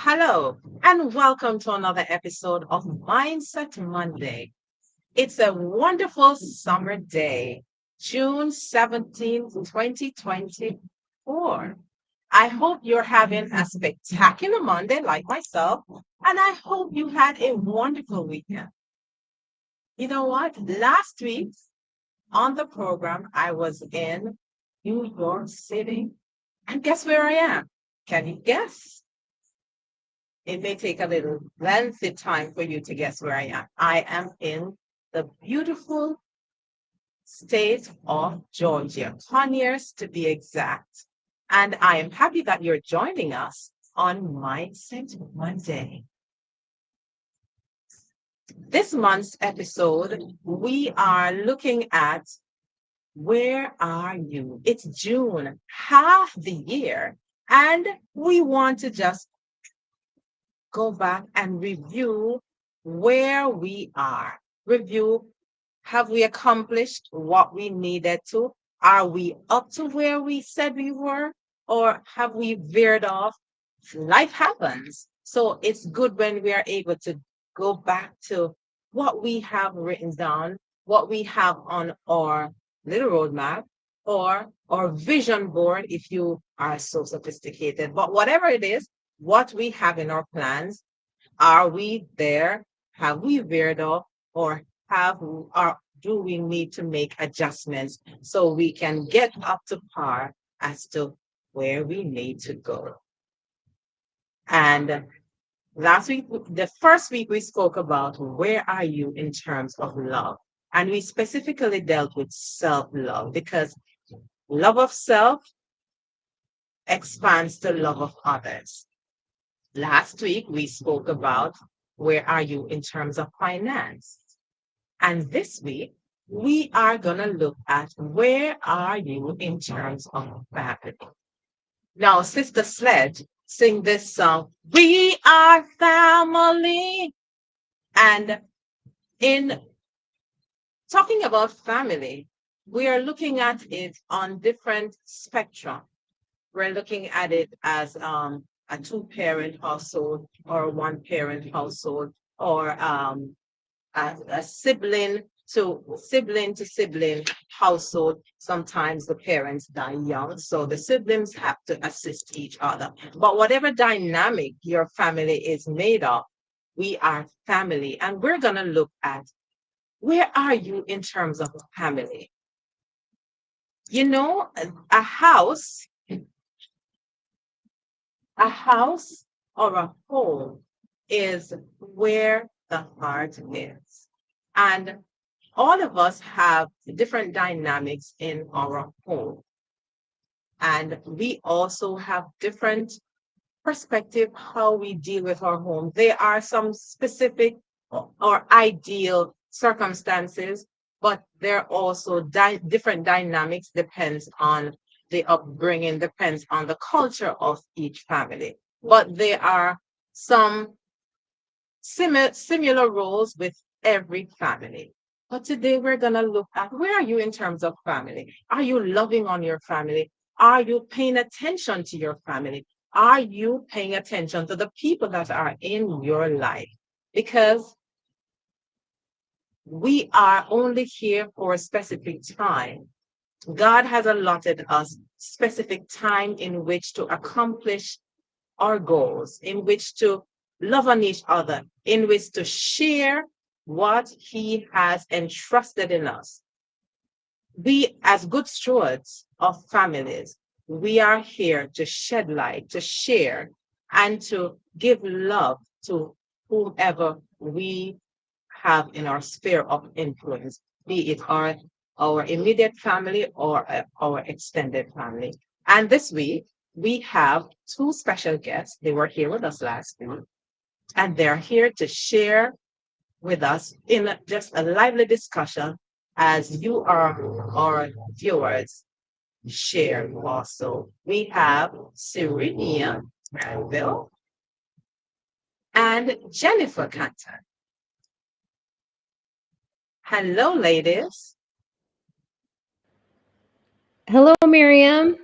Hello, and welcome to another episode of Mindset Monday. It's a wonderful summer day, June 17th, 2024. I hope you're having a spectacular Monday like myself, and I hope you had a wonderful weekend. You know what? Last week on the program, I was in New York City, and guess where I am? Can you guess? It may take a little lengthy time for you to guess where I am. I am in the beautiful state of Georgia, Conyers to be exact. And I am happy that you're joining us on Mindset Monday. This month's episode, we are looking at where are you? It's June, half the year, and we want to just go back and review where we are. Review, have we accomplished what we needed to? Are we up to where we said we were? Or have we veered off? Life happens. So it's good when we are able to go back to what we have written down, what we have on our little roadmap, or our vision board if you are so sophisticated. But whatever it is, what we have in our plans, are we there? Have we veered off? Or have or do we need to make adjustments so we can get up to par as to where we need to go? And last week, the first week, we spoke about where are you in terms of love. And we specifically dealt with self love because love of self expands to love of others. Last week, we spoke about where are you in terms of finance. And this week, we are going to look at where are you in terms of family. Now, Sister Sledge sing this song, We Are Family. And in talking about family, we are looking at it on different spectrum. We're looking at it as a two-parent household or a one-parent household or a sibling to sibling household. Sometimes the parents die young, so the siblings have to assist each other. But whatever dynamic your family is made of, we are family. And we're going to look at where are you in terms of family? You know, a house or a home is where the heart is. And all of us have different dynamics in our home. And we also have different perspective how we deal with our home. There are some specific or ideal circumstances, but there are also different dynamics, depends on the upbringing, depends on the culture of each family. But there are some similar roles with every family. But today we're going to look at where are you in terms of family? Are you loving on your family? Are you paying attention to your family? Are you paying attention to the people that are in your life? Because we are only here for a specific time. God has allotted us specific time in which to accomplish our goals, in which to love on each other, in which to share what He has entrusted in us. We, as good stewards of families, we are here to shed light, to share, and to give love to whomever we have in our sphere of influence, be it our immediate family or our extended family. And this week, we have two special guests. They were here with us last week, and they're here to share with us in just a lively discussion as you are our viewers share also. We have Serenia Granville and Jennifer Canton. Hello, ladies. Hello, Miriam.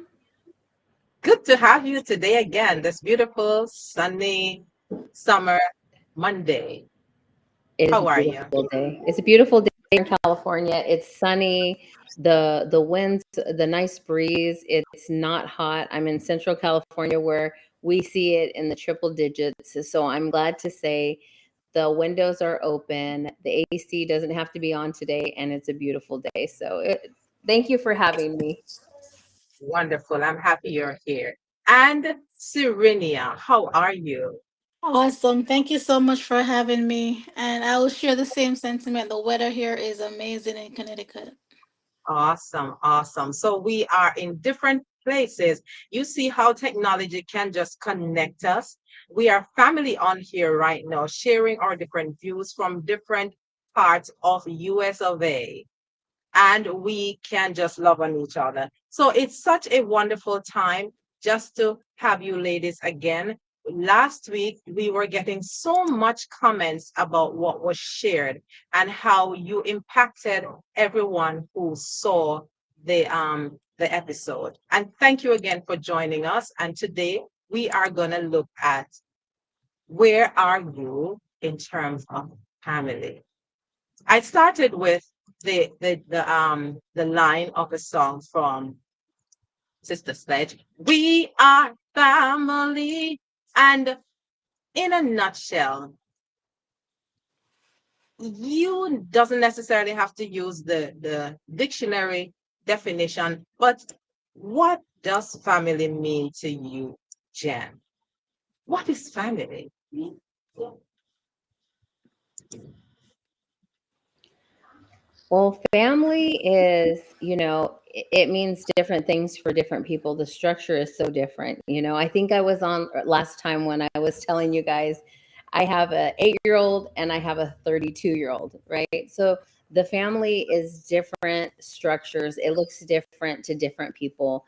Good to have you today again, this beautiful, sunny. summer Monday. It is a How are you? beautiful day. It's a beautiful day in California. It's sunny. The winds, the nice breeze. It's not hot. I'm in Central California where we see it in the triple digits. So I'm glad to say the windows are open. The AC doesn't have to be on today, and it's a beautiful day. Thank you for having me. Wonderful. I'm happy you're here. And Serenia, how are you? Awesome. Thank you so much for having me. And I will share the same sentiment. The weather here is amazing in Connecticut. Awesome, awesome. So we are in different places. You see how technology can just connect us. We are family on here right now, sharing our different views from different parts of US of A. And we can just love on each other. So it's such a wonderful time just to have you ladies again. Last week, we were getting so much comments about what was shared and how you impacted everyone who saw the episode. And thank you again for joining us. And today we are going to look at where are you in terms of family. I started with the line of a song from Sister Sledge. We are family, and in a nutshell, you doesn't necessarily have to use the dictionary definition, but what does family mean to you, Jen? What is family? Well, family is, it means different things for different people. The structure is so different. I think I was on last time when I was telling you guys I have a 8-year-old and I have a 32-year-old, right? So the family is different structures. It looks different to different people.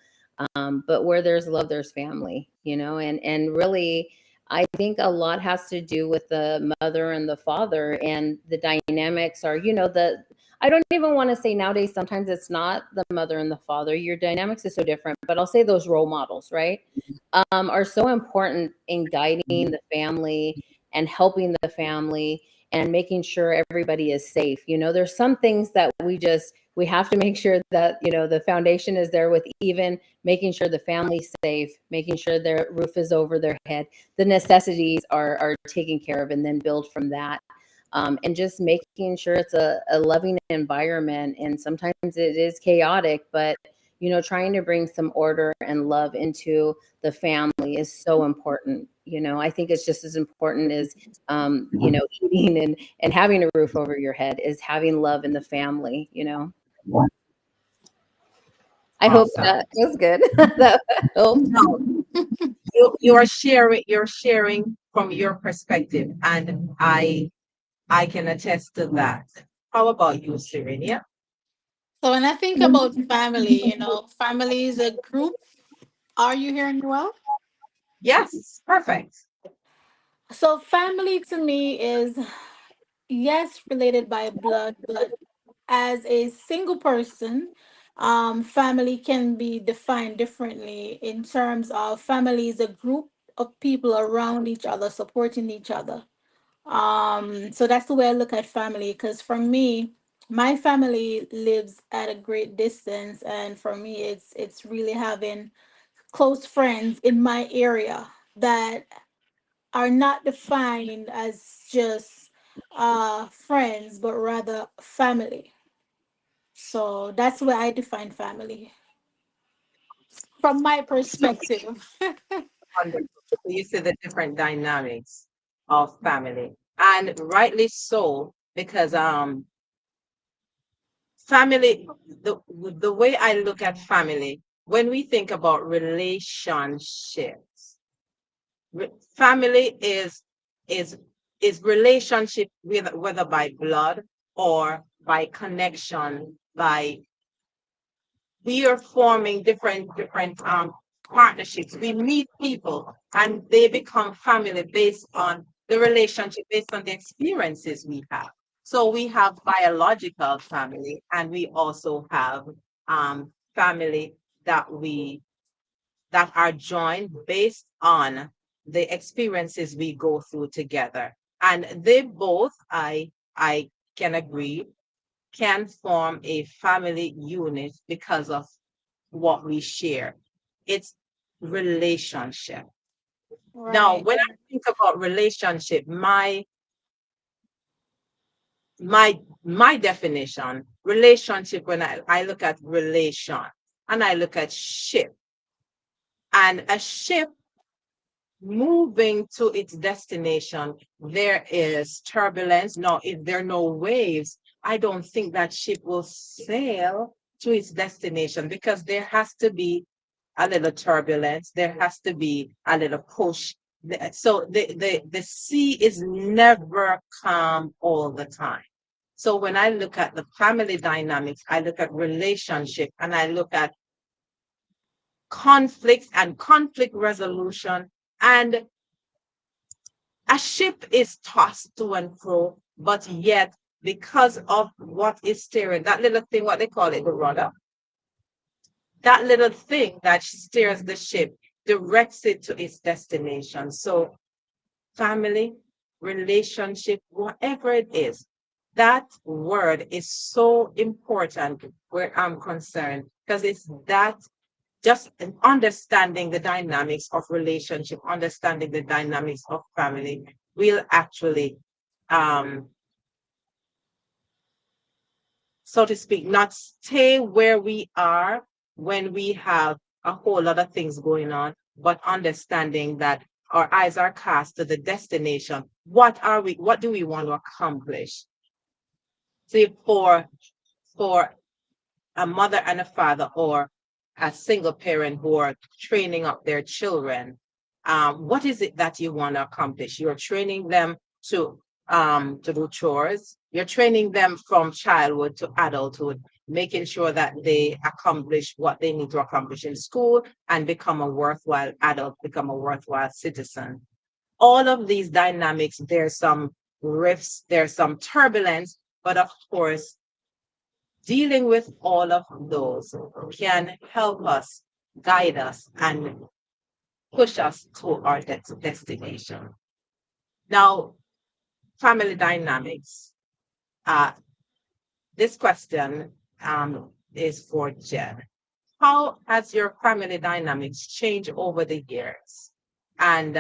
But where there's love, there's family, and really, I think a lot has to do with the mother and the father, and the dynamics are, I don't even want to say nowadays, sometimes it's not the mother and the father. Your dynamics is so different, but I'll say those role models, right? Are so important in guiding the family and helping the family and making sure everybody is safe. There's some things that we have to make sure that, the foundation is there, with even making sure the family's safe, making sure their roof is over their head, the necessities are taken care of, and then build from that. And just making sure it's a loving environment. And sometimes it is chaotic, but trying to bring some order and love into the family is so important. I think it's just as important as eating and having a roof over your head, is having love in the family. I hope Awesome. that was good. That helped. No, you're sharing from your perspective, and I can attest to that. How about you, Serenia? So when I think about family, family is a group. Are you hearing me well? Yes, perfect. So family to me is, yes, related by blood, but as a single person, family can be defined differently in terms of family is a group of people around each other, supporting each other. So that's the way I look at family, because for me, my family lives at a great distance, and for me, it's really having close friends in my area that are not defined as just friends, but rather family. So that's where I define family from my So perspective. wonderful. So you see the different dynamics of family, and rightly so, because family, the way I look at family, when we think about relationships, family is is relationship with whether by blood or by connection, by we are forming different partnerships. We meet people and they become family based on the relationship, based on the experiences we have. So we have biological family, and we also have family that we that are joined based on the experiences we go through together. And they both, I can agree, can form a family unit because of what we share. It's relationship. Now, Right. when I think about relationship, my definition, relationship, when I look at relation and I look at ship, and a ship moving to its destination, there is turbulence. Now, if there are no waves, I don't think that ship will sail to its destination because there has to be a little turbulence, there has to be a little push. So the sea is never calm all the time. So when I look at the family dynamics, I look at relationship and I look at conflicts and conflict resolution. And a ship is tossed to and fro, but yet because of what is steering, that little thing, what they call it, the rudder, that little thing that steers the ship directs it to its destination. So family, relationship, whatever it is, that word is so important where I'm concerned because it's that just understanding the dynamics of relationship, understanding the dynamics of family will actually, um, so to speak, not stay where we are when we have a whole lot of things going on, but understanding that our eyes are cast to the destination. What do we want to accomplish? See, for a mother and a father or a single parent who are training up their children, what is it that you want to accomplish? You're training them to do chores. You're training them from childhood to adulthood, making sure that they accomplish what they need to accomplish in school and become a worthwhile adult, become a worthwhile citizen. All of these dynamics, there's some rifts, there's some turbulence, but of course, dealing with all of those can help us, guide us, and push us to our destination. Now, family dynamics. Uh, this question is for Jen. How has your family dynamics changed over the years? And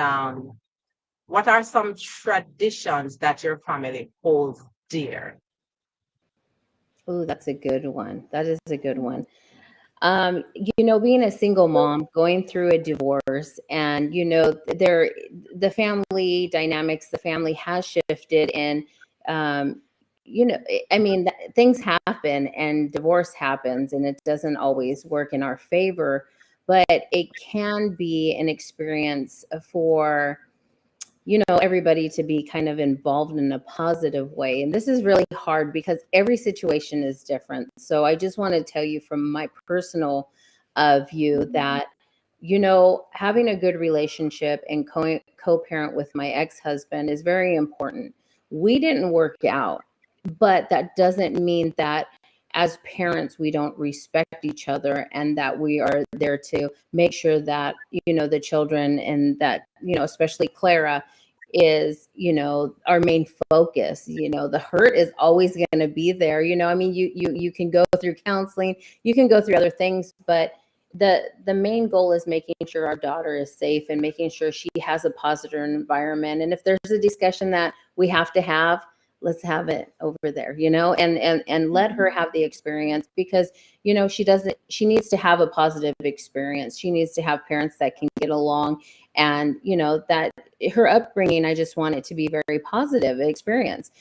what are some traditions that your family holds dear? Oh, that's a good one. That is a good one. Being a single mom, going through a divorce, and the family dynamics, the family has shifted, and um, I mean, things happen, and divorce happens, and it doesn't always work in our favor, but it can be an experience for everybody to be kind of involved in a positive way. And this is really hard because every situation is different. So I just want to tell you from my personal view that, having a good relationship and co-parent with my ex-husband is very important. We didn't work out, but that doesn't mean that as parents we don't respect each other, and that we are there to make sure that the children, and that especially Clara, is our main focus. The hurt is always going to be there. I mean, you can go through counseling, you can go through other things, but the main goal is making sure our daughter is safe and making sure she has a positive environment. And if there's a discussion that we have to have, let's have it over there, and let her have the experience, because she needs to have a positive experience. She needs to have parents that can get along, and that her upbringing, I just want it to be very positive experience.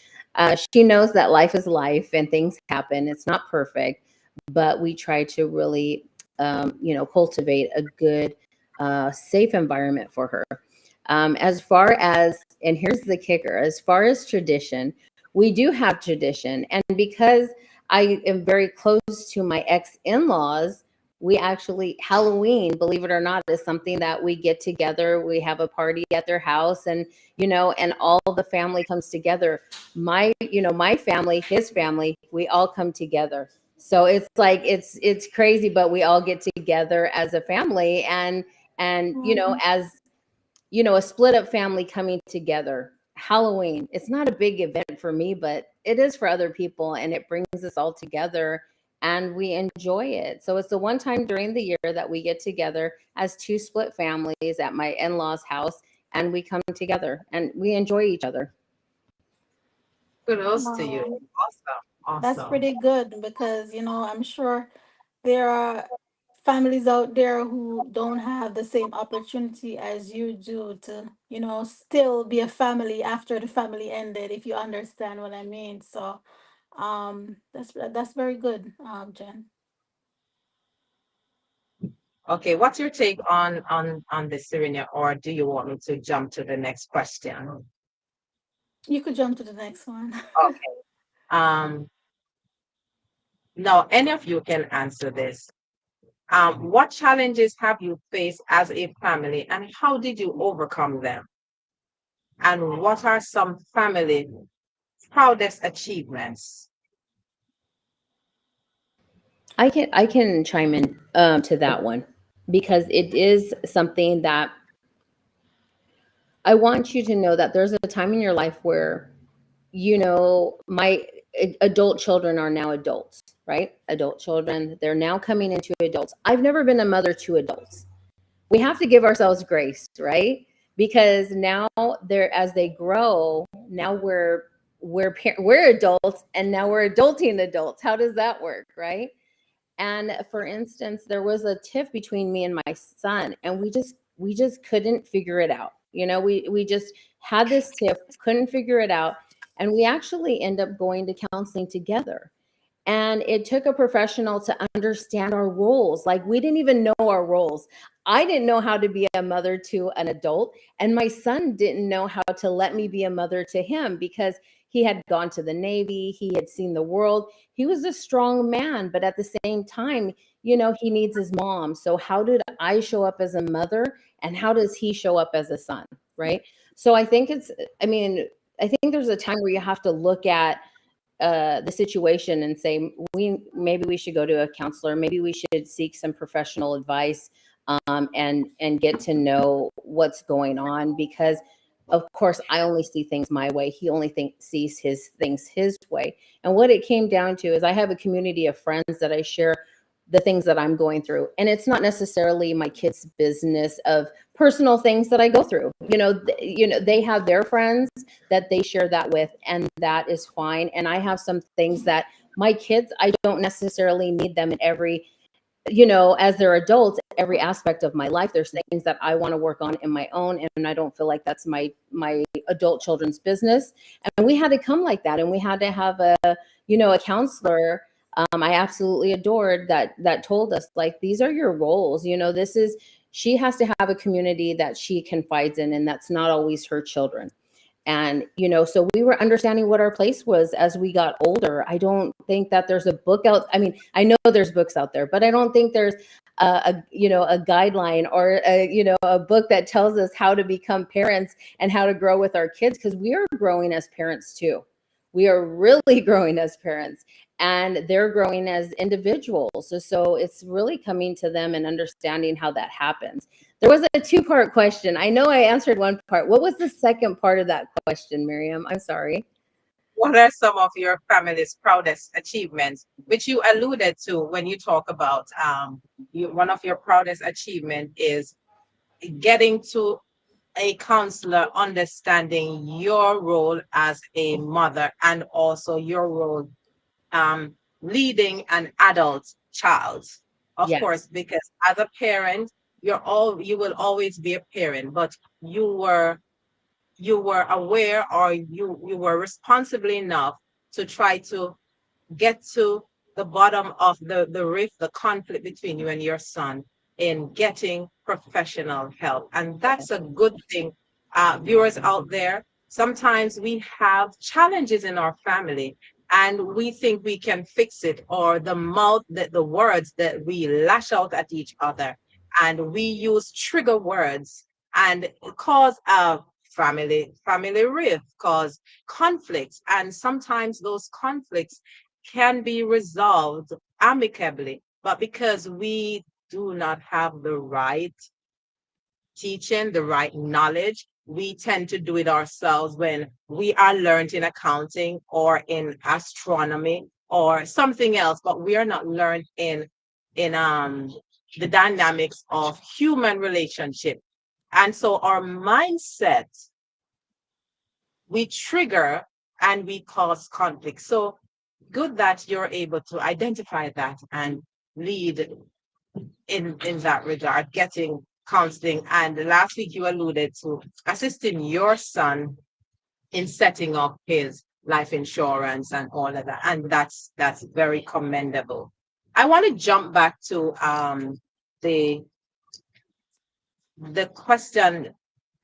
She knows that life is life and things happen. It's not perfect, but we try to really cultivate a good safe environment for her. As far as, and here's the kicker, as far as tradition, we do have tradition. And because I am very close to my ex-in-laws, we actually, Halloween, believe it or not, is something that we get together. We have a party at their house, and and all the family comes together. My family, his family, we all come together. So it's like it's crazy, but we all get together as a family, and Mhm. as a split up family coming together. Halloween, it's not a big event for me, but it is for other people, and it brings us all together and we enjoy it. So it's the one time during the year that we get together as two split families at my in-laws house, and we come together and we enjoy each other. Kudos to you. Wow. Awesome. That's Awesome. pretty good because, I'm sure there are families out there who don't have the same opportunity as you do to, still be a family after the family ended, if you understand what I mean. So, that's very good, Jen. Okay, what's your take on this, Serena, or do you want me to jump to the next question? You could jump to the next one. Okay. Um, Now, any of you can answer this. What challenges have you faced as a family, and how did you overcome them? And what are some family proudest achievements? I can chime in to that one, because it is something that I want you to know, that there's a time in your life where, my adult children are now adults, right? Adult children, they're now coming into adults. I've never been a mother to adults. We have to give ourselves grace, right? Because now they're, as they grow, now we're adults, and now we're adulting adults. How does that work, right? And for instance, there was a tiff between me and my son, and we just couldn't figure it out. We just had this tiff, couldn't figure it out, and we actually end up going to counseling together. And it took a professional to understand our roles. Like, we didn't even know our roles. I didn't know how to be a mother to an adult, and my son didn't know how to let me be a mother to him, because he had gone to the Navy, he had seen the world. He was a strong man, but at the same time, he needs his mom. So how did I show up as a mother, and how does he show up as a son, right? So I mean, I think there's a time where you have to look at the situation and say, we should go to a counselor, maybe we should seek some professional advice, and get to know what's going on, because of course I only see things my way, he only sees his things his way. And what it came down to is, I have a community of friends that I share the things that I'm going through, and it's not necessarily my kids' business of personal things that I go through. They have their friends that they share that with, and that is fine. And I have some things that my kids, I don't necessarily need them in every, as they're adults, every aspect of my life. There's things that I want to work on in my own, and I don't feel like that's my adult children's business. And we had to come like that, and we had to have a counselor. I absolutely adored that told us, like, these are your roles. This is, she has to have a community that she confides in, and that's not always her children. And, so we were understanding what our place was as we got older. I don't think that there's a book out. I mean, I know there's books out there, but I don't think there's a guideline, or a book that tells us how to become parents and how to grow with our kids, because we are growing as parents too. We are really growing as parents, and they're growing as individuals. So it's really coming to them and understanding how that happens. There was a two-part question. I know I answered one part. What was the second part of that question, Miriam? I'm sorry. What are some of your family's proudest achievements, which you alluded to when you talk about one of your proudest achievement is getting to a counselor, understanding your role as a mother and also your role um, leading an adult child. Of Yes. course, because as a parent, you will always be a parent, but you were aware, or you were responsible enough to try to get to the bottom of the rift, the conflict between you and your son, in getting professional help. And that's a good thing. Viewers out there, sometimes we have challenges in our family, and we think we can fix it, or the words that we lash out at each other, and we use trigger words and cause a family rift, cause conflicts. And sometimes those conflicts can be resolved amicably, but because we do not have the right teaching, the right knowledge. We tend to do it ourselves when we are learned in accounting or in astronomy or something else, but we are not learned in the dynamics of human relationship. And so our mindset, we trigger and we cause conflict. So good that you're able to identify that and lead in that regard, getting counseling. And last week you alluded to assisting your son in setting up his life insurance and all of that. And that's very commendable. I want to jump back to the the question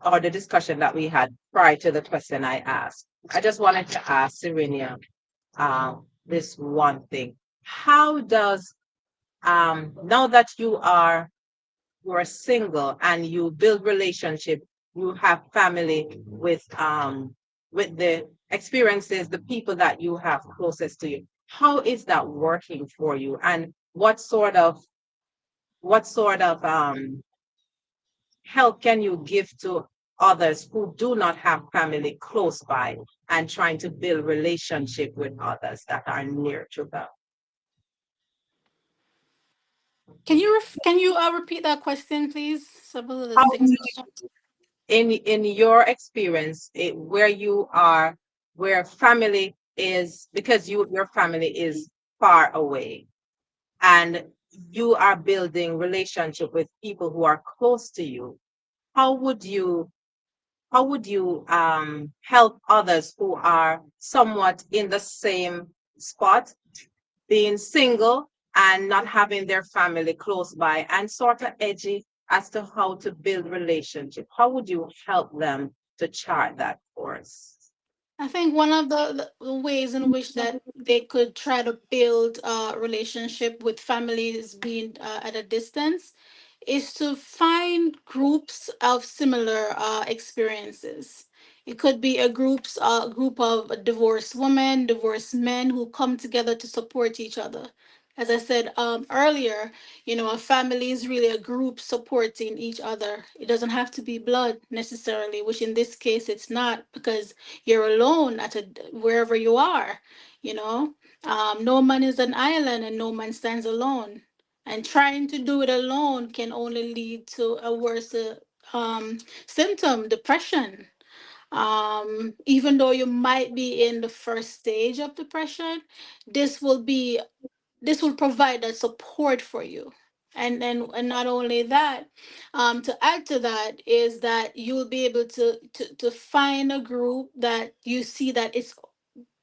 or the discussion that we had prior to the question I asked. I just wanted to ask Serenia this one thing. How does now that you are single and you build relationship, you have family with the experiences, the people that you have closest to you. How is that working for you? And what sort of help can you give to others who do not have family close by and trying to build relationship with others that are near to them? Can you repeat that question, please? Some of the How do signal. in your experience where you are, where family is, because your family is far away and you are building relationship with people who are close to you, how would you help others who are somewhat in the same spot, being single and not having their family close by and sort of edgy as to how to build relationship? How would you help them to chart that course? I think one of the ways in which that they could try to build a relationship with families being at a distance is to find groups of similar experiences. It could be a group of divorced women, divorced men who come together to support each other. As I said earlier, a family is really a group supporting each other. It doesn't have to be blood necessarily, which in this case it's not, because you're alone wherever you are. You know, no man is an island, and no man stands alone. And trying to do it alone can only lead to a worse symptom, depression. Even though you might be in the first stage of depression, this will be this will provide that support for you. And not only that, to add to that is that you'll be able to find a group that you see that it's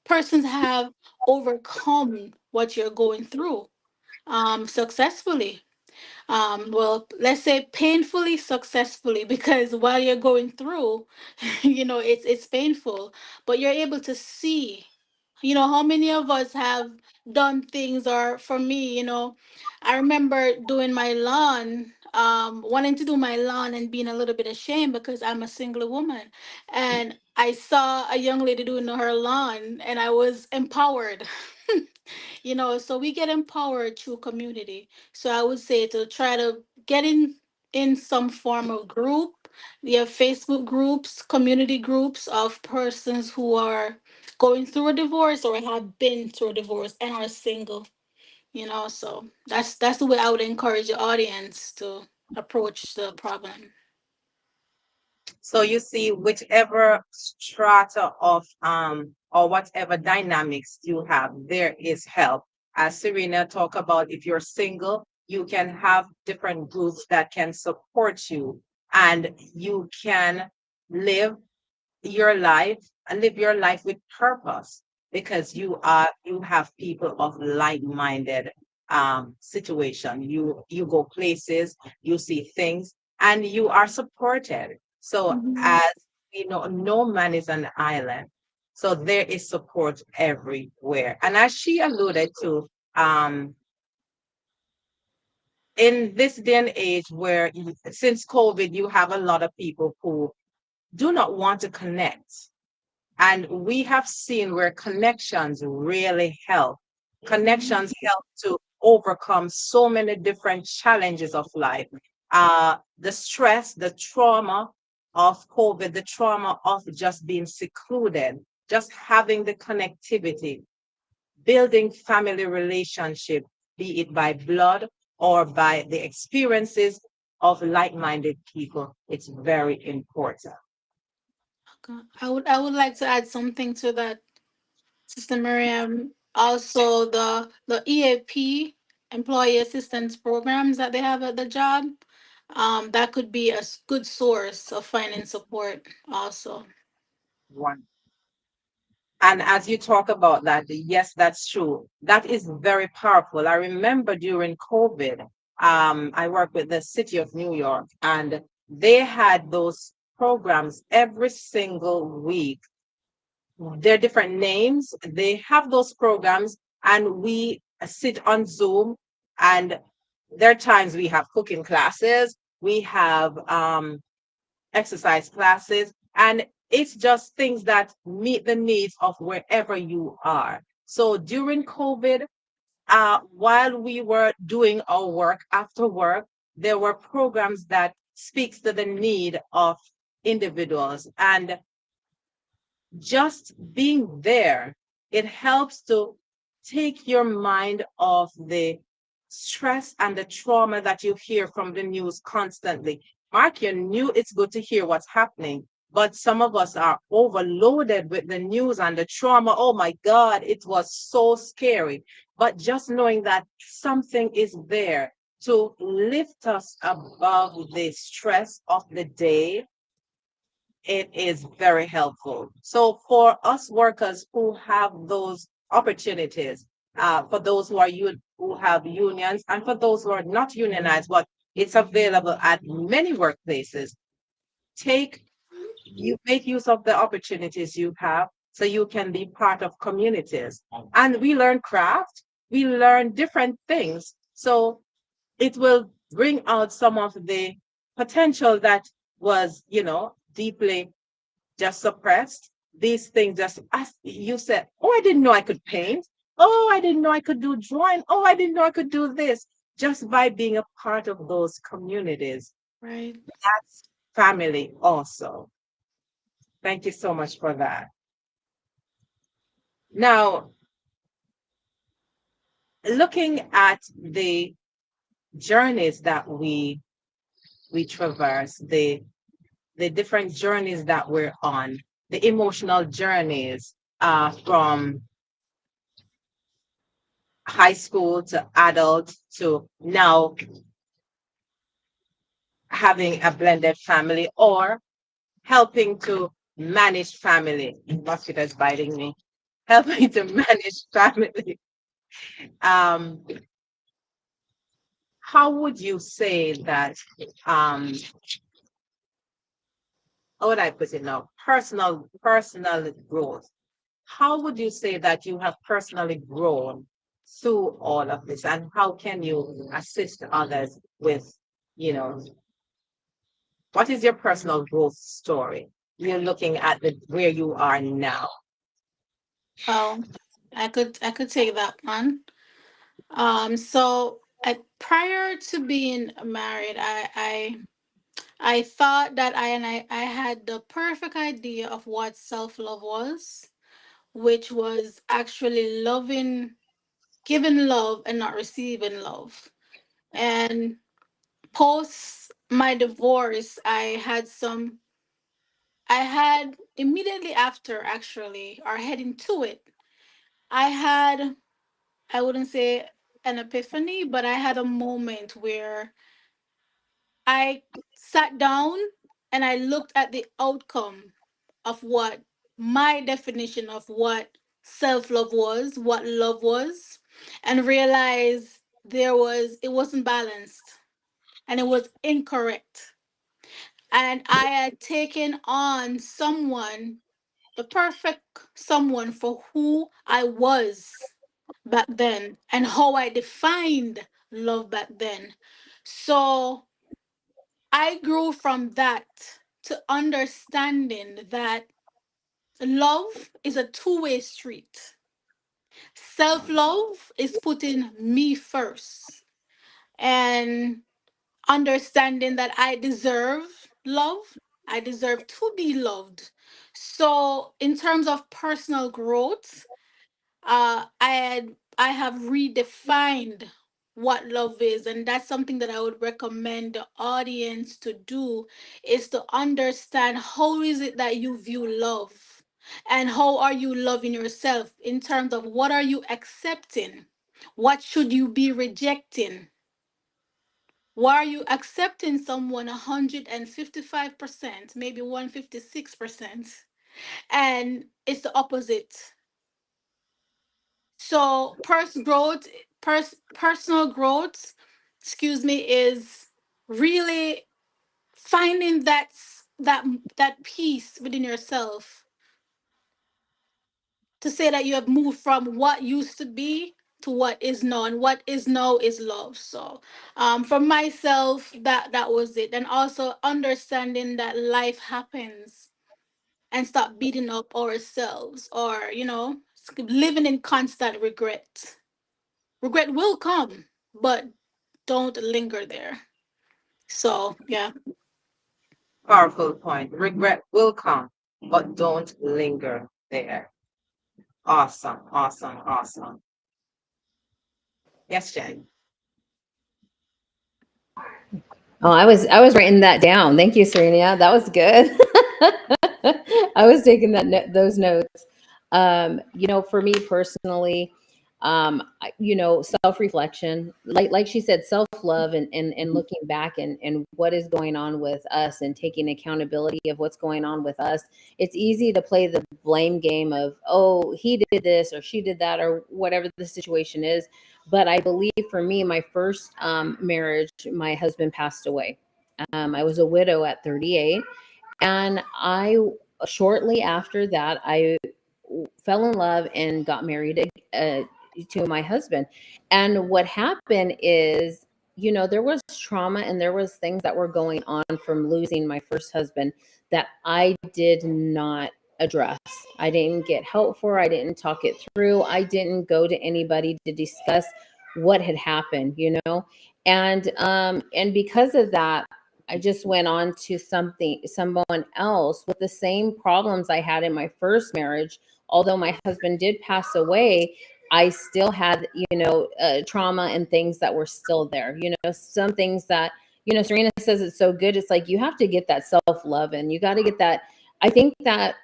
persons have overcome what you're going through successfully. Well, let's say painfully successfully, because while you're going through, it's painful, but you're able to see. How many of us have done things, or for me, I remember doing my lawn, wanting to do my lawn and being a little bit ashamed because I'm a single woman. And I saw a young lady doing her lawn and I was empowered. So we get empowered through community. So I would say to try to get in some form of group. We have Facebook groups, community groups of persons who are going through a divorce or have been through a divorce and are single. So that's the way I would encourage the audience to approach the problem. So you see, whichever strata of or whatever dynamics you have, there is help. As Serena talked about, if you're single, you can have different groups that can support you, and you can live your life and live your life with purpose because you have people of like-minded situation. You go places, you see things, and you are supported. So Mhm. as we know, no man is an island, so there is support everywhere. And as she alluded to, in this day and age where since COVID, you have a lot of people who do not want to connect, and we have seen where connections really help. Mhm. Connections help to overcome so many different challenges of life. the stress, the trauma of COVID, the trauma of just being secluded, just having the connectivity, building family relationship, be it by blood or by the experiences of like-minded people. It's very important. Okay. I would like to add something to that, Sister Miriam. Also, the EAP, employee assistance programs that they have at the job, that could be a good source of finding support. Also, One. And as you talk about that, yes, that's true. That is very powerful. I remember during COVID, I worked with the city of New York, and they had those programs every single week. They're different names. They have those programs, and we sit on Zoom. And there are times we have cooking classes, we have exercise classes, and it's just things that meet the needs of wherever you are. So during COVID, while we were doing our work after work, there were programs that speaks to the need of individuals, and just being there, it helps to take your mind off the stress and the trauma that you hear from the news constantly. Mark, you knew it's good to hear what's happening, but some of us are overloaded with the news and the trauma. Oh my God, it was so scary. But just knowing that something is there to lift us above the stress of the day, it is very helpful. So for us workers who have those opportunities, for those who are who have unions, and for those who are not unionized, but it's available at many workplaces, take you make use of the opportunities you have so you can be part of communities. And we learn craft, we learn different things. So it will bring out some of the potential that was, deeply just suppressed. These things just, as you said, oh, I didn't know I could paint. Oh, I didn't know I could do drawing. Oh, I didn't know I could do this. Just by being a part of those communities. right? That's family also. Thank you so much for that. Now, looking at the journeys that we traverse, the different journeys that we're on, the emotional journeys from high school to adult to now having a blended family or helping to manage family. Mosquito is biting me. Helping to manage family. Um, how would you say that, how would I put it now? Personal growth. How would you say that you have personally grown through all of this, and how can you assist others with, you know, what is your personal growth story? You're looking at where you are now. Oh, I could take that one. So prior to being married, I thought that I had the perfect idea of what self love was, which was actually loving, giving love and not receiving love. And post my divorce, I had immediately after, actually, or heading to it, I had, I wouldn't say an epiphany, but I had a moment where I sat down and I looked at the outcome of what my definition of what self love was, what love was, and realized it wasn't balanced and it was incorrect. And I had taken on someone, the perfect someone for who I was back then and how I defined love back then. So I grew from that to understanding that love is a two-way street. Self love is putting me first. And understanding that I deserve love. I deserve to be loved. So, in terms of personal growth, I have redefined what love is, and that's something that I would recommend the audience to do, is to understand how is it that you view love, and how are you loving yourself in terms of what are you accepting, what should you be rejecting. Why are you accepting someone 155%, maybe 156%, and it's the opposite? So personal growth, excuse me, is really finding that peace within yourself, to say that you have moved from what used to be to what is now, and what is now is love. So for myself, that was it. And also understanding that life happens, and stop beating up ourselves, or living in constant regret. Regret will come, but don't linger there. So yeah. Powerful point. Regret will come, but don't linger there. Awesome, awesome, awesome. Yes, Jen. Oh, I was writing that down. Thank you, Serena. That was good. I was taking those notes. For me personally, self-reflection, like she said, self-love, and looking back, and what is going on with us, and taking accountability of what's going on with us. It's easy to play the blame game of, oh, he did this or she did that, or whatever the situation is. But I believe, for me, my first marriage, my husband passed away. I was a widow at 38, and I shortly after that, I fell in love and got married to my husband. And what happened is, there was trauma, and there was things that were going on from losing my first husband that I did not address. I didn't get help for. I didn't talk it through. I didn't go to anybody to discuss what had happened, and because of that, I just went on to someone else with the same problems I had in my first marriage. Although my husband did pass away, I still had, trauma and things that were still there. Some things that, Serena says it's so good. It's like, you have to get that self love, and you got to get that. I think that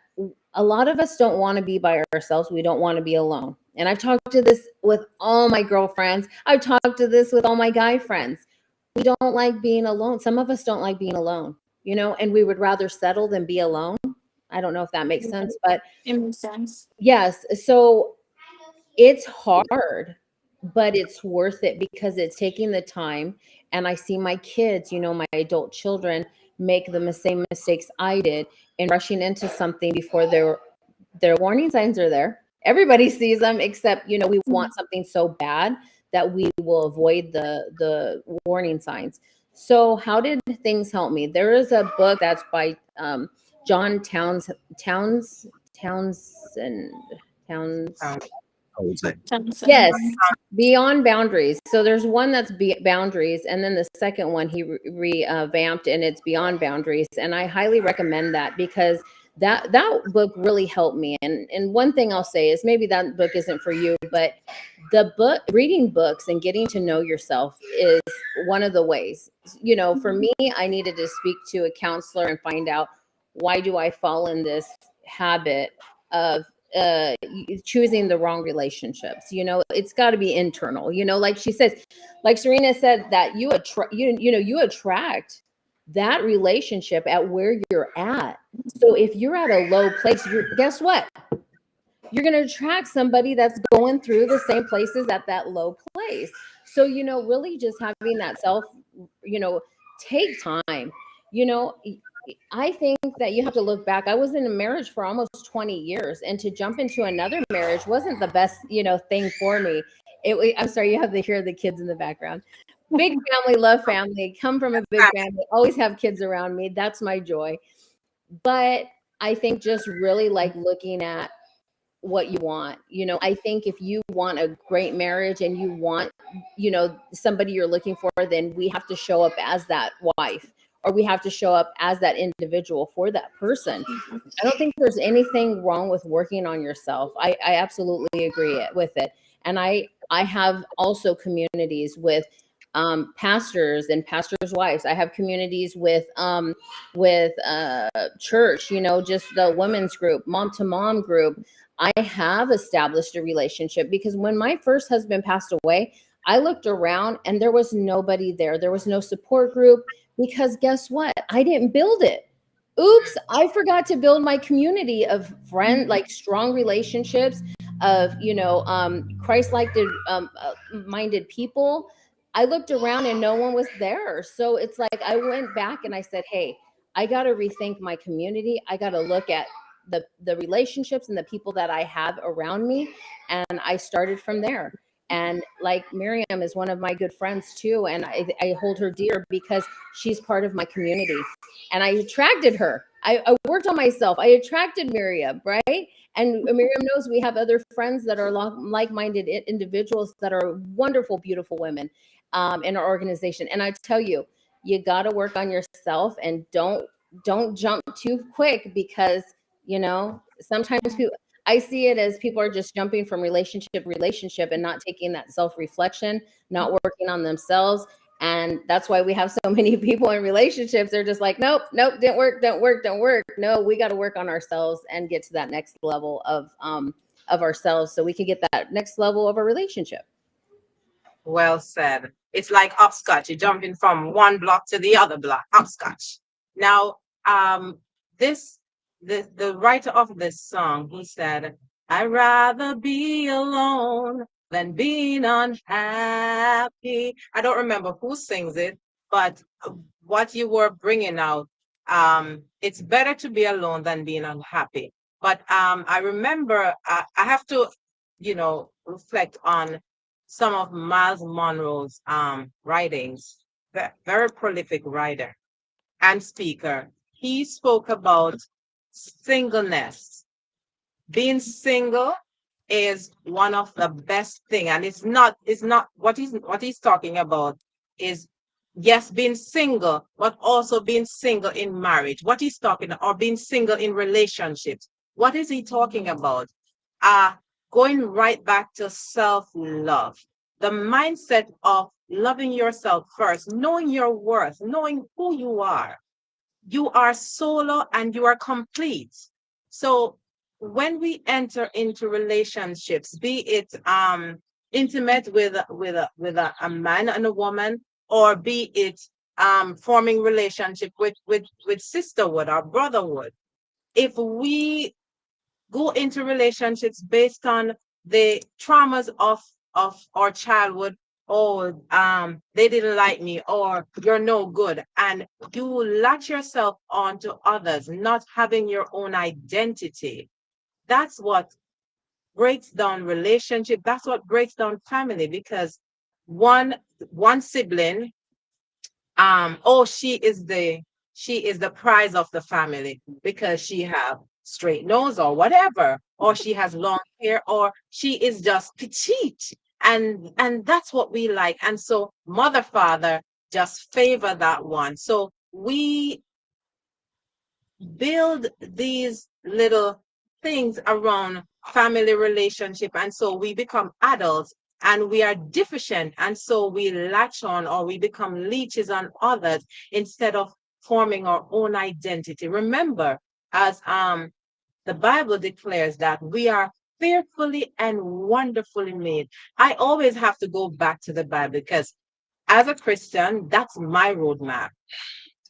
a lot of us don't want to be by ourselves. We don't want to be alone. And I've talked to this with all my girlfriends. I've talked to this with all my guy friends. We don't like being alone. Some of us don't like being alone, and we would rather settle than be alone. I don't know if that makes sense, but It makes sense. yes. So it's hard, but it's worth it, because it's taking the time. And I see my kids, my adult children, make the same mistakes I did in rushing into something before their warning signs are there. Everybody sees them, except, we want something so bad that we will avoid the warning signs. So how did things help me? There is a book that's by John Townsend Towns. Um, I would say. Yes, Johnson. Beyond Boundaries. So there's one that's Boundaries, and then the second one he revamped, and it's Beyond Boundaries. And I highly recommend that, because that book really helped me. And one thing I'll say is, maybe that book isn't for you, but reading books and getting to know yourself is one of the ways. For me, I needed to speak to a counselor and find out, why do I fall in this habit of uh choosing the wrong relationships. It's got to be internal. Like she says, like Serena said, that you attract that relationship at where you're at. So if you're at a low place, guess what, you're going to attract somebody that's going through the same places at that low place. So, really just having that you know take time. you know I think that you have to look back. I was in a marriage for almost 20 years, and to jump into another marriage wasn't the best, thing for me. I'm sorry, you have to hear the kids in the background. Big family, love family, come from a big family, always have kids around me. That's my joy. But I think just really like looking at what you want. I think if you want a great marriage and you want, somebody you're looking for, then we have to show up as that wife, or we have to show up as that individual for that person. I don't think there's anything wrong with working on yourself. I absolutely agree with it. And I have also communities with pastors and pastors' wives. I have communities with church, just the women's group, mom to mom group. I have established a relationship because when my first husband passed away, I looked around and there was nobody there. There was no support group because guess what? I didn't build it. Oops, I forgot to build my community of friend, like strong relationships of, Christ-like minded people. I looked around and no one was there. So it's like I went back and I said, hey, I got to rethink my community. I got to look at the relationships and the people that I have around me. And I started from there. And like Miriam is one of my good friends too. And I hold her dear because she's part of my community. And I attracted her. I worked on myself. I attracted Miriam, right? And Miriam knows we have other friends that are like-minded individuals that are wonderful, beautiful women in our organization. And I tell you, you got to work on yourself and don't jump too quick because sometimes people, I see it as people are just jumping from relationship and not taking that self-reflection, not working on themselves. And that's why we have so many people in relationships. They're just like, nope, didn't work, don't work, don't work. No, we got to work on ourselves and get to that next level of ourselves so we can get that next level of a relationship. Well said. It's like hopscotch. You're jumping from one block to the other block. Hopscotch. Now, this the writer of this song, he said, "I'd rather be alone than being unhappy." I don't remember who sings it, but what you were bringing out, it's better to be alone than being unhappy. But I remember I have to, reflect on some of Miles Monroe's writings, very prolific writer and speaker. He spoke about singleness. Being single is one of the best thing, and it's not what he's talking about is yes, being single, but also being single in marriage. What he's talking, or being single in relationships. What is he talking about? uh, Going right back to self love, the mindset of loving yourself first, knowing your worth, knowing who you are. You are solo and you are complete. So when we enter into relationships, be it intimate with a man and a woman, or be it forming relationship with sisterhood or brotherhood, if we go into relationships based on the traumas of our childhood. Oh, they didn't like me, or you're no good, and you latch yourself onto others, not having your own identity. That's what breaks down relationship. That's what breaks down family, because one one sibling, oh, she is the prize of the family because she have straight nose or whatever, or she has long hair, or she is just petite, and that's what we like. And so mother father just favor that one. So we build these little things around family relationship, and so we become adults and we are deficient, and so we latch on, or we become leeches on others instead of forming our own identity. Remember, as the Bible declares that we are fearfully and wonderfully made. I always have to go back to the Bible because as a Christian, that's my roadmap.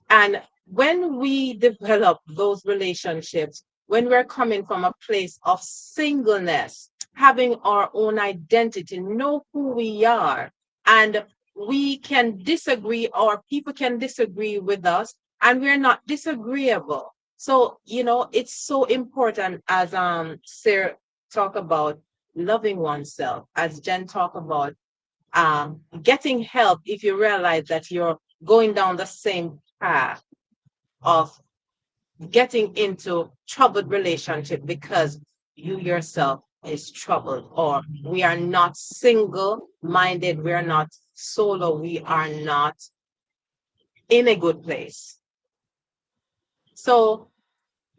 And when we develop those relationships, when we're coming from a place of singleness, having our own identity, know who we are, and we can disagree, or people can disagree with us, and we're not disagreeable. So, it's so important, as Sarah talk about loving oneself, as Jen talk about getting help if you realize that you're going down the same path of getting into troubled relationship, because you yourself is troubled, or we are not single minded, we are not solo, we are not in a good place. So,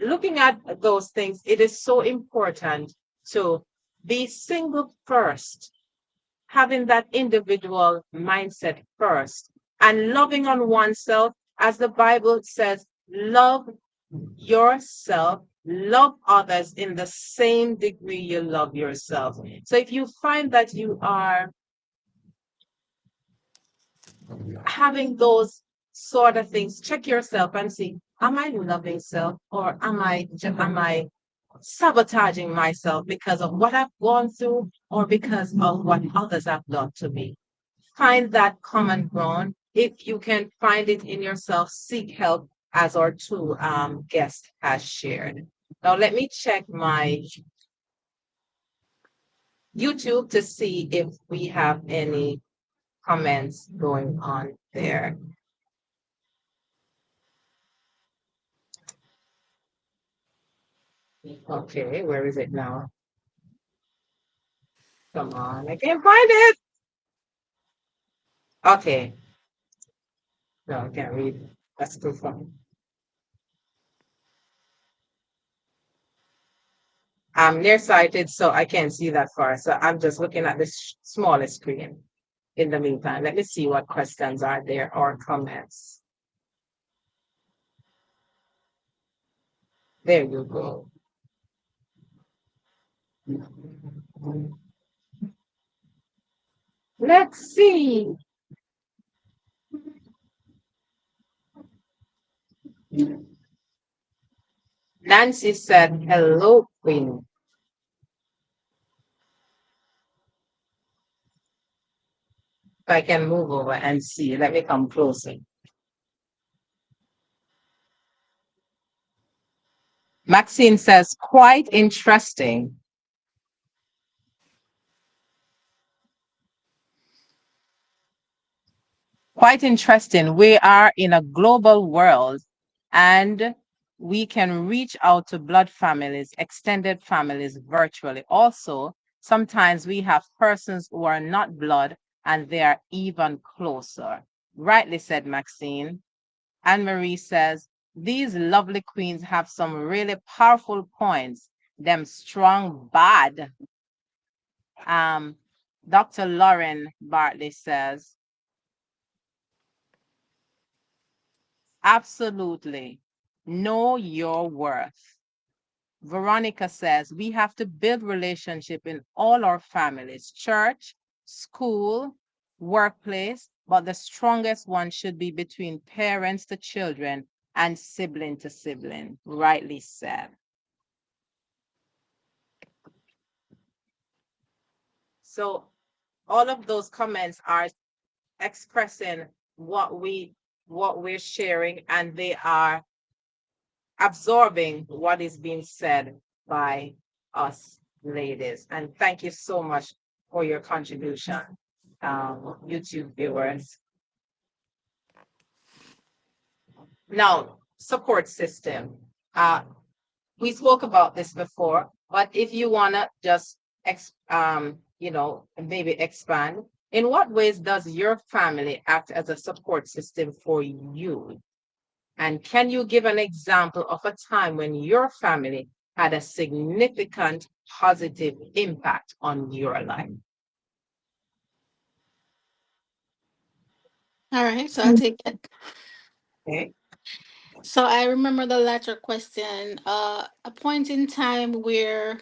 looking at those things, it is so important to be single first, having that individual mindset first, and loving on oneself, as the Bible says, love yourself, love others in the same degree you love yourself. So if you find that you are having those sort of things, check yourself and see, am I loving self, or am I sabotaging myself because of what I've gone through, or because of what others have done to me? Find that common ground. If you can find it in yourself, seek help, as our two guests has shared. Now let me check my YouTube to see if we have any comments going on there. Okay, where is it now? Come on, I can't find it. Okay, no, I can't read. That's too funny. I'm nearsighted, so I can't see that far. So I'm just looking at the smallest screen. In the meantime, let me see what questions are there or comments. There you go. Let's see. Nancy said, hello, Queen. If I can move over and see, let me come closer. Maxine says, quite interesting. Quite interesting. We are in a global world, and we can reach out to blood families, extended families virtually. Also, sometimes we have persons who are not blood and they are even closer. Rightly said, Maxine. Anne Marie says, these lovely queens have some really powerful points. Them strong, bad. Um, Dr. Lauren Bartley says, absolutely. Know your worth. Veronica says we have to build relationship in all our families, church, school, workplace, but the strongest one should be between parents to children and sibling to sibling. Rightly said. So all of those comments are expressing what we're sharing, and they are absorbing what is being said by us ladies. And thank you so much for your contribution, YouTube viewers. Now, support system. We spoke about this before, but if you wanna just maybe expand, in what ways does your family act as a support system for you? And can you give an example of a time when your family had a significant positive impact on your life? All right, so I'll take it. Okay. So I remember the latter question, a point in time where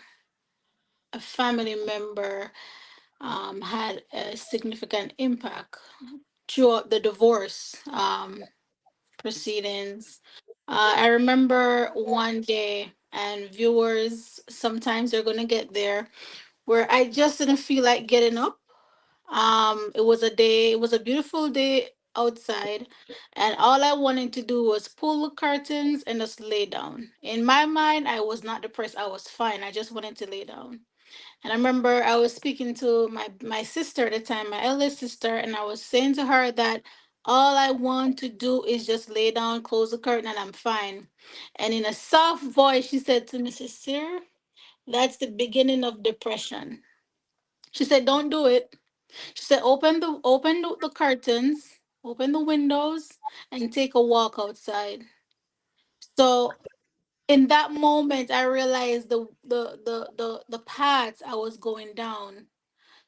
a family member had a significant impact throughout the divorce proceedings. I remember one day, and viewers, sometimes they're going to get there, where I just didn't feel like getting up. It was a beautiful day outside, and all I wanted to do was pull the curtains and just lay down. In my mind, I was not depressed, I was fine. I just wanted to lay down. And I remember I was speaking to my sister at the time, my eldest sister, and I was saying to her that all I want to do is just lay down, close the curtain, and I'm fine. And in a soft voice, she said to me, Sister, That's the beginning of depression. She said, "Don't do it." She said, "Open the curtains, open the windows, and take a walk outside." So in that moment, I realized the paths I was going down.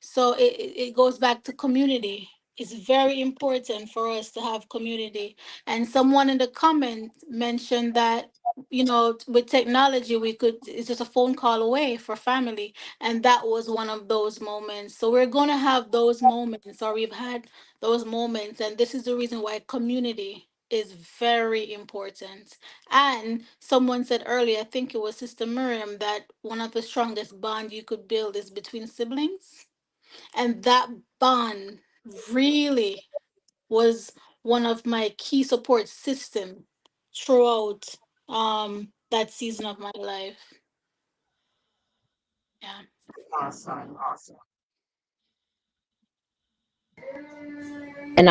So it goes back to community. It's very important for us to have community. And someone in the comments mentioned that, with technology, it's just a phone call away for family. And that was one of those moments. So we're going to have those moments, or we've had those moments. And this is the reason why community is very important. And someone said earlier, I think it was Sister Miriam, that one of the strongest bond you could build is between siblings. And that bond really was one of my key support system throughout that season of my life. Yeah. Awesome, awesome. And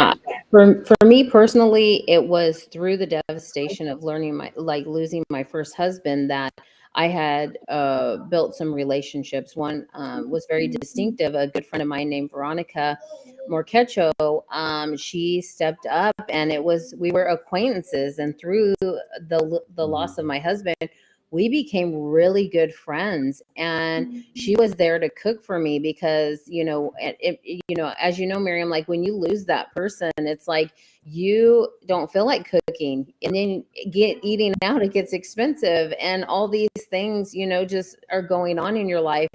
And for me personally, it was through the devastation of learning losing my first husband that I had built some relationships. One was very distinctive. A good friend of mine named Veronica Morquecho, she stepped up, and we were acquaintances. And through the loss of my husband, we became really good friends. And she was there to cook for me because, as you know, Miriam, like when you lose that person, it's like you don't feel like cooking, and then get eating out, it gets expensive, and all these things, just are going on in your life.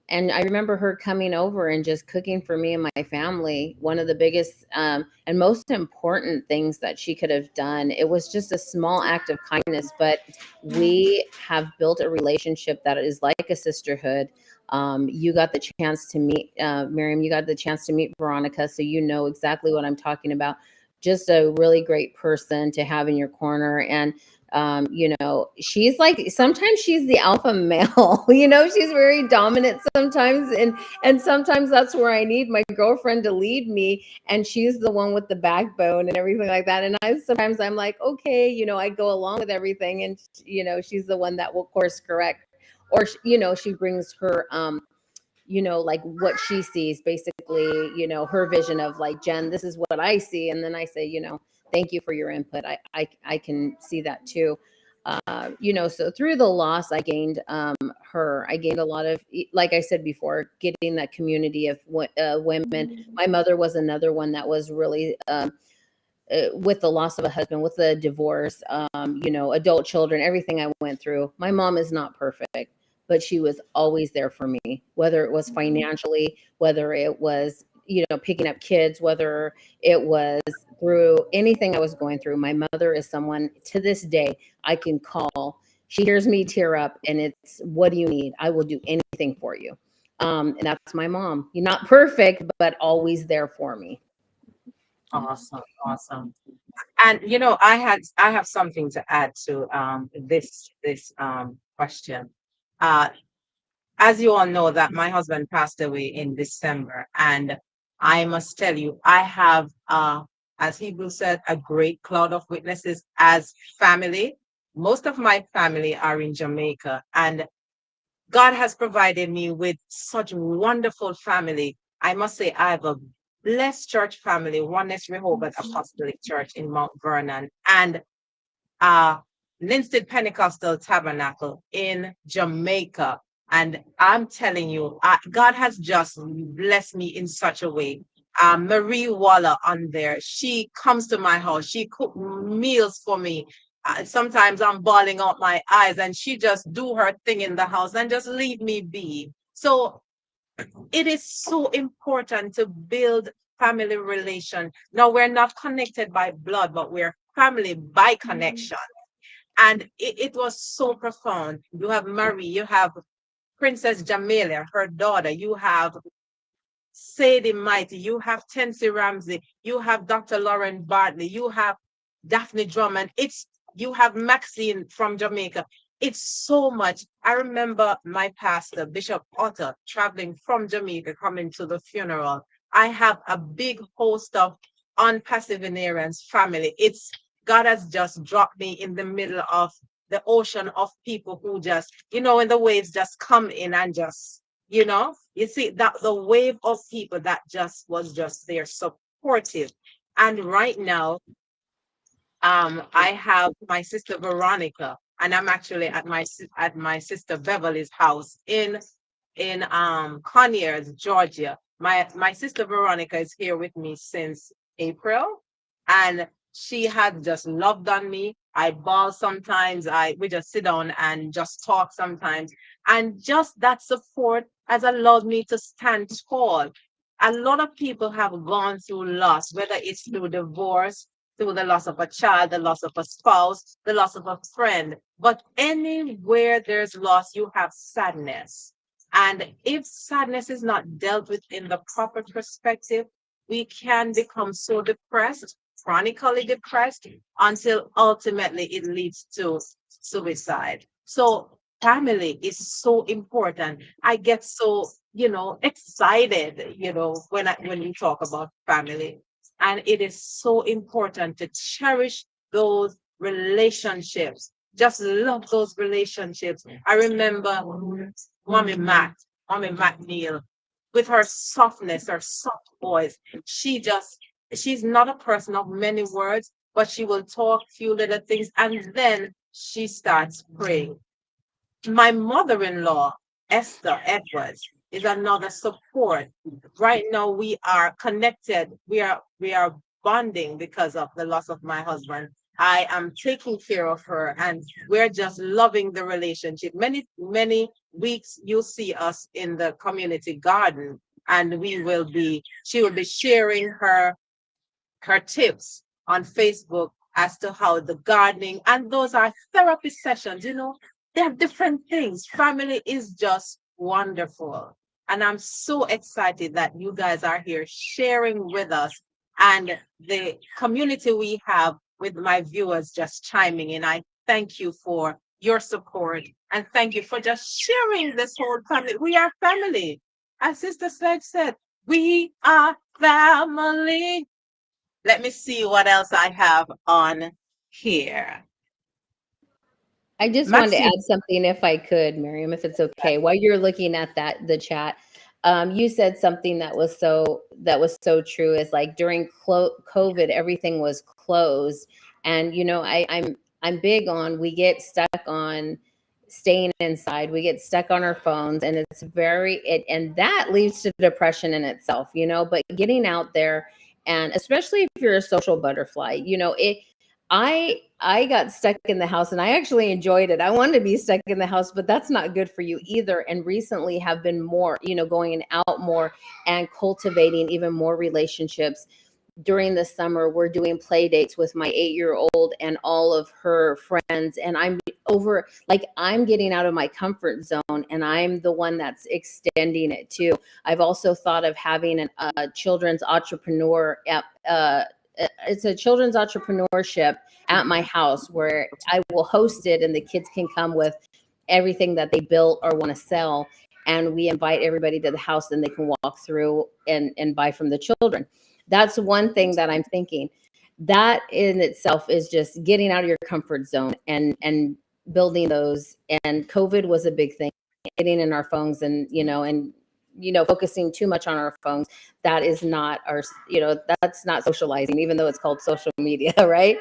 And I remember her coming over and just cooking for me and my family. One of the biggest and most important things that she could have done. It was just a small act of kindness, but we have built a relationship that is like a sisterhood. You got the chance to meet Miriam. You got the chance to meet Veronica, so you know exactly what I'm talking about. Just a really great person to have in your corner. And she's like, sometimes she's the alpha male. She's very dominant sometimes, and sometimes that's where I need my girlfriend to lead me, and she's the one with the backbone and everything like that. And I'm like, okay, I go along with everything, and she's the one that will course correct, or she brings her like what she sees, basically, her vision of, like, Jen, this is what I see. And then I say, thank you for your input. I can see that too. So through the loss, I gained a lot of, like I said before, getting that community of women. My mother was another one that was really, with the loss of a husband, with the divorce, adult children, everything I went through. My mom is not perfect, but she was always there for me, whether it was financially, whether it was, picking up kids, whether it was through anything I was going through. My mother is someone to this day I can call. She hears me tear up, and it's, what do you need? I will do anything for you. And that's my mom. You're not perfect, but always there for me. awesome, awesome. And I have something to add to this question. Uh, as you all know, that my husband passed away in December, and I must tell you, I have, as Hebrew said, a great cloud of witnesses as family. Most of my family are in Jamaica, and God has provided me with such wonderful family. I must say, I have a blessed church family, Oneness Rehoboth Apostolic Church in Mount Vernon, and uh, Linstead Pentecostal Tabernacle in Jamaica. And I'm telling you, God has just blessed me in such a way. Marie Waller on there, she comes to my house, she cook meals for me. Sometimes I'm bawling out my eyes, and she just do her thing in the house and just leave me be. So it is so important to build family relation. Now, we're not connected by blood, but we're family by connection. And it was so profound. You have Marie, you have Princess Jamelia, her daughter, you have Sadie Mighty, you have Tensi Ramsey, you have Dr. Lauren Bartley, you have Daphne Drummond, you have Maxine from Jamaica. It's so much. I remember my pastor, Bishop Otter, traveling from Jamaica, coming to the funeral. I have a big host of unpassivarians family. It's God has just dropped me in the middle of the ocean of people who just, when the waves just come in and just, you see that the wave of people that just was just there supportive. And right now, I have my sister Veronica, and I'm actually at my sister Beverly's house in Conyers, Georgia. My sister Veronica is here with me since April, and she had just loved on me. I bawl sometimes. We just sit down and just talk sometimes, and just that support has allowed me to stand tall. A lot of people have gone through loss, whether it's through divorce, through the loss of a child, the loss of a spouse, the loss of a friend. But anywhere there's loss, you have sadness. And if sadness is not dealt with in the proper perspective, we can become so depressed, chronically depressed, until ultimately it leads to suicide. So family is so important. I get so, excited, when you talk about family. And it is so important to cherish those relationships. Just love those relationships. I remember Mommy Matt, Mommy McNeil, with her softness, her soft voice. She's not a person of many words, but she will talk few little things and then she starts praying. My mother-in-law, Esther Edwards, is another support. Right now we are connected. We are bonding because of the loss of my husband. I am taking care of her and we're just loving the relationship. Many weeks you'll see us in the community garden and she will be sharing her tips on Facebook as to how the gardening, and those are therapy sessions, they're different things. Family is just wonderful. And I'm so excited that you guys are here sharing with us and the community we have with my viewers just chiming in. I thank you for your support and thank you for just sharing this whole family. We are family. As Sister Sledge said, we are family. Let me see what else I have on here. I just wanted to Maxine. add something if I could, Miriam, if it's okay. While you're looking at the chat, you said something that was so true. Is like during COVID, everything was closed, and I'm big on we get stuck on staying inside. We get stuck on our phones, and and that leads to depression in itself. But getting out there, and especially if you're a social butterfly, I got stuck in the house and I actually enjoyed it. I wanted to be stuck in the house, but that's not good for you either. And recently have been more, going out more and cultivating even more relationships. During the summer, we're doing play dates with my 8-year-old and all of her friends. And I'm getting out of my comfort zone and I'm the one that's extending it too. I've also thought of having a children's entrepreneur it's a children's entrepreneurship at my house where I will host it and the kids can come with everything that they built or want to sell. And we invite everybody to the house and they can walk through and buy from the children. That's one thing that I'm thinking. That in itself is just getting out of your comfort zone and building those. And COVID was a big thing, getting in our phones and focusing too much on our phones. That is not that's not socializing, even though it's called social media, right?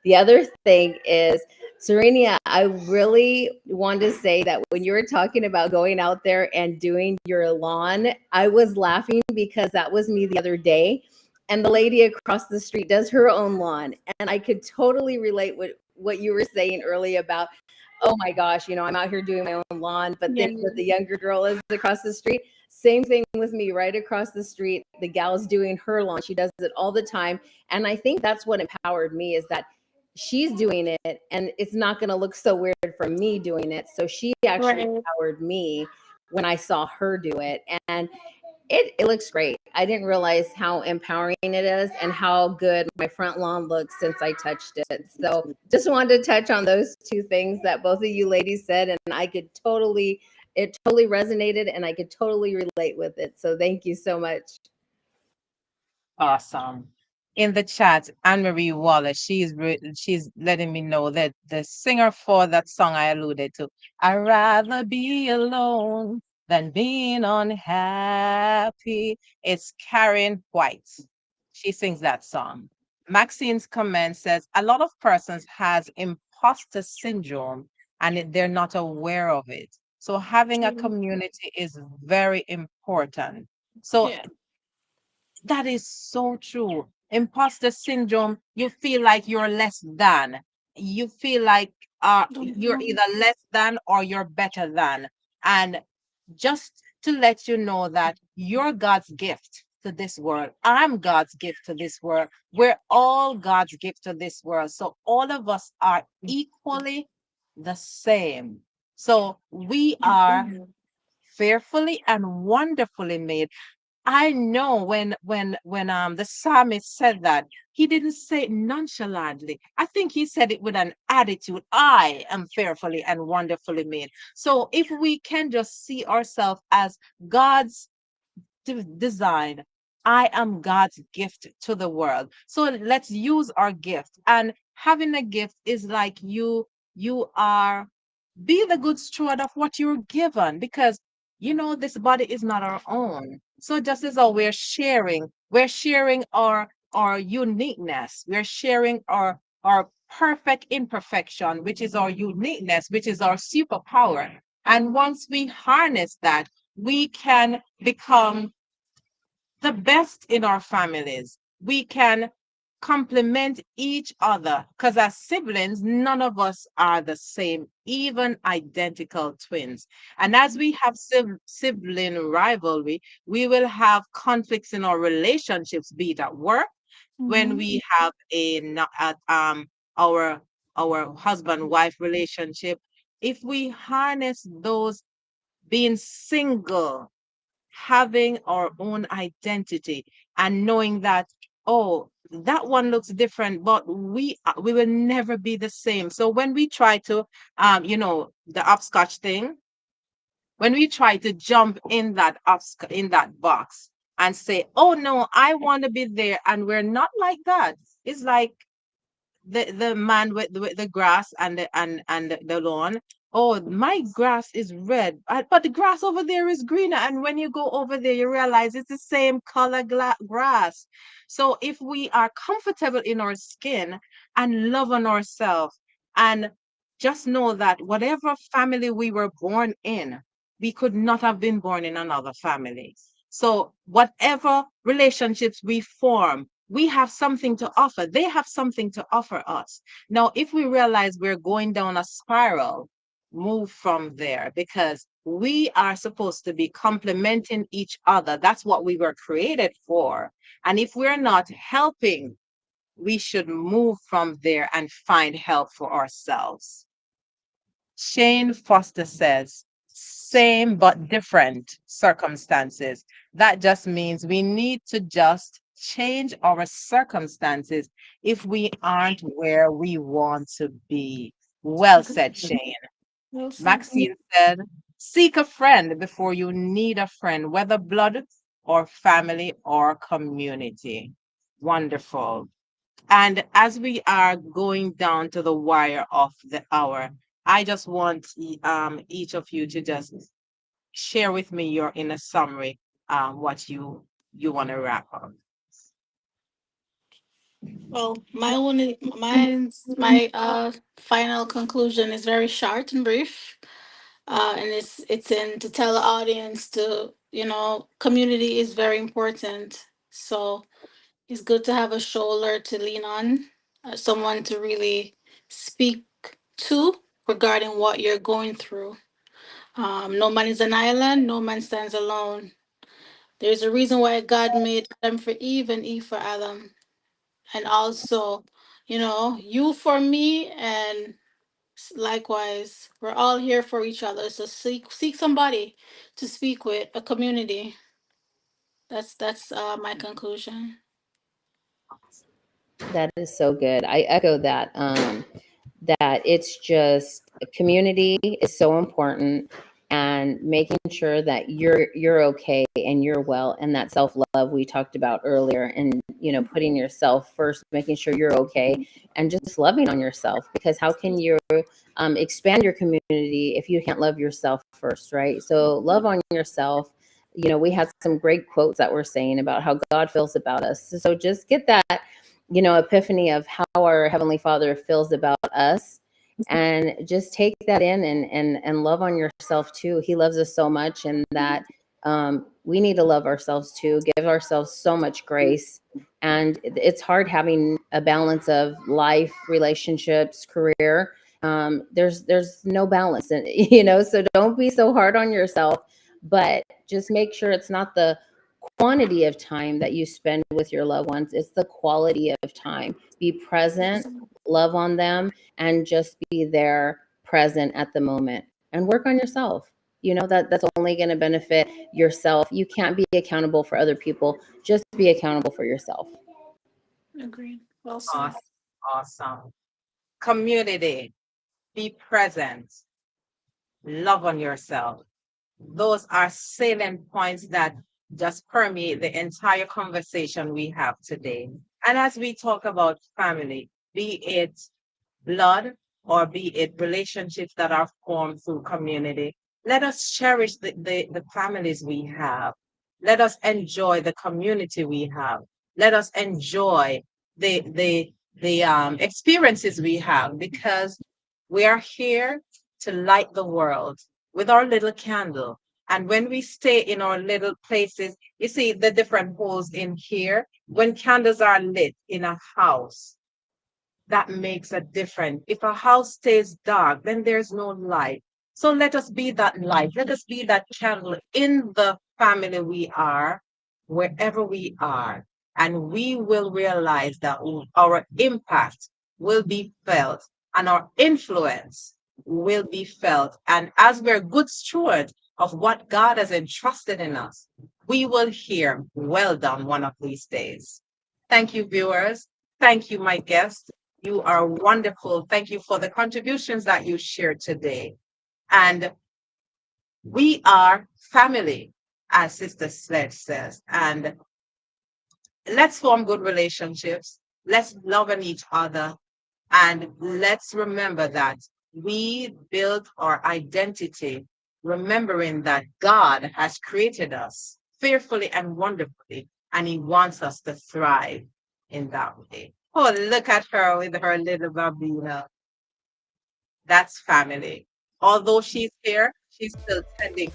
The other thing is, Serenia, I really want to say that when you were talking about going out there and doing your lawn, I was laughing because that was me the other day. And the lady across the street does her own lawn. And I could totally relate with what you were saying earlier about, oh my gosh, I'm out here doing my own lawn. But Yeah. then with the younger girl is across the street, same thing with me right across the street. The gal's doing her lawn. She does it all the time. And I think that's what empowered me is that she's doing it and it's not going to look so weird from me doing it. So she actually Right. empowered me when I saw her do it. And it looks great. I didn't realize how empowering it is and how good my front lawn looks since I touched it. So just wanted to touch on those two things that both of you ladies said. And it totally resonated and I could totally relate with it. So thank you so much. Awesome. in the chat, Anne Marie Wallace, she's letting me know that the singer for that song I alluded to, I'd rather be alone than being unhappy. It's Karen White. She sings that song. Maxine's comment says a lot of persons has imposter syndrome and they're not aware of it. So having a Mhm. community is very important. So Yeah. that is so true. Imposter syndrome, you feel like you're less than. You feel like you're Mhm. either less than or you're better than. And just to let you know that you're God's gift to this world. I'm God's gift to this world. We're all God's gift to this world. So all of us are equally the same. So we are fearfully and wonderfully made. I know when the psalmist said that, he didn't say it nonchalantly. I think he said it with an attitude. I am fearfully and wonderfully made. So if we can just see ourselves as God's design, I am God's gift to the world. So let's use our gift. And having a gift is like you are be the good steward of what you're given, because this body is not our own. So just as how we're sharing our uniqueness, we're sharing our perfect imperfection, which is our uniqueness, which is our superpower. And once we harness that, we can become the best in our families. We can complement each other, because as siblings, none of us are the same, even identical twins. And as we have sibling rivalry, we will have conflicts in our relationships, be it at work, when Mhm. we have our husband wife relationship. If we harness those, being single, having our own identity, and knowing that, oh, that one looks different, but we will never be the same. So when we try to the upscotch thing, when we try to jump in in that box and say, oh no, I want to be there, and we're not like that. It's like the man with the grass and the lawn. Oh, my grass is red, but the grass over there is greener. And when you go over there, you realize it's the same color grass. So if we are comfortable in our skin and love on ourselves, and just know that whatever family we were born in, we could not have been born in another family. So whatever relationships we form, we have something to offer. They have something to offer us. Now, if we realize we're going down a spiral, move from there, because we are supposed to be complementing each other. That's what we were created for. And if we're not helping, we should move from there and find help for ourselves. Shane Foster says, same but different circumstances. That just means we need to just change our circumstances if we aren't where we want to be. Well said, Shane. Well said. Maxine said, seek a friend before you need a friend, whether blood or family or community. Wonderful. And as we are going down to the wire of the hour, I just want each of you to just share with me your in a summary what you want to wrap up. Well, my final conclusion is very short and brief. And it's in to tell the audience to, community is very important. So it's good to have a shoulder to lean on, someone to really speak to regarding what you're going through. No man is an island, no man stands alone. There's a reason why God made Adam for Eve and Eve for Adam. And also, you for me, and likewise, we're all here for each other. So seek somebody to speak with, a community. That's my conclusion. That is so good. I echo that. That it's just community is so important. and making sure that you're okay and you're well, and that self-love we talked about earlier, and putting yourself first, making sure you're okay, and just loving on yourself, because how can you expand your community if you can't love yourself first, right? So love on yourself. We had some great quotes that were saying about how God feels about us. So just get that epiphany of how our Heavenly Father feels about us, and just take that in, and love on yourself too. He loves us so much, and that we need to love ourselves too, give ourselves so much grace. And it's hard having a balance of life, relationships, career. There's no balance, and so don't be so hard on yourself, but just make sure it's not the quantity of time that you spend with your loved ones, it's the quality of time. Be present, love on them, and just be there, present at the moment, and work on yourself. That's only going to benefit yourself. You can't be accountable for other people, just be accountable for yourself. Agreed. Well said. Awesome. Awesome. Community, be present, love on yourself. Those are salient points that just permeate the entire conversation we have today. And as we talk about family, be it blood or be it relationships that are formed through community, let us cherish the families we have. Let us enjoy the community we have. Let us enjoy the experiences we have, because we are here to light the world with our little candle. And when we stay in our little places, you see the different holes in here. When candles are lit in a house, that makes a difference. If a house stays dark, then there's no light. So let us be that light. Let us be that candle in the family we are, wherever we are. And we will realize that our impact will be felt and our influence will be felt. And as we're good stewards of what God has entrusted in us, we will hear, well done, one of these days. Thank you, viewers. Thank you, my guests. You are wonderful. Thank you for the contributions that you shared today. And we are family, as Sister Sledge says. And let's form good relationships. Let's love on each other. And let's remember that we build our identity, remembering that God has created us fearfully and wonderfully, and He wants us to thrive in that way. Oh, look at her with her little Babina. That's family. Although she's here, she's still tending to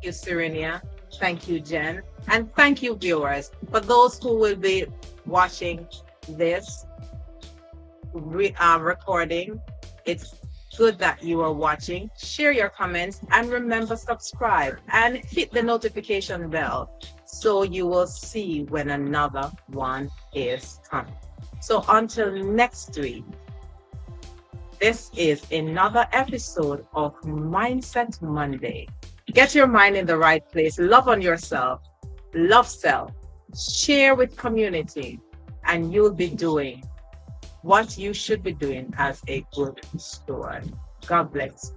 you, Serenia. Thank you, Jen. And thank you, viewers. For those who will be watching this recording, it's good that you are watching. Share your comments and remember, subscribe and hit the notification bell so you will see when another one is coming. So until next week, this is another episode of Mindset Monday. Get your mind in the right place. Love on yourself. Love self. Share with community. And you'll be doing what you should be doing as a good steward. God bless.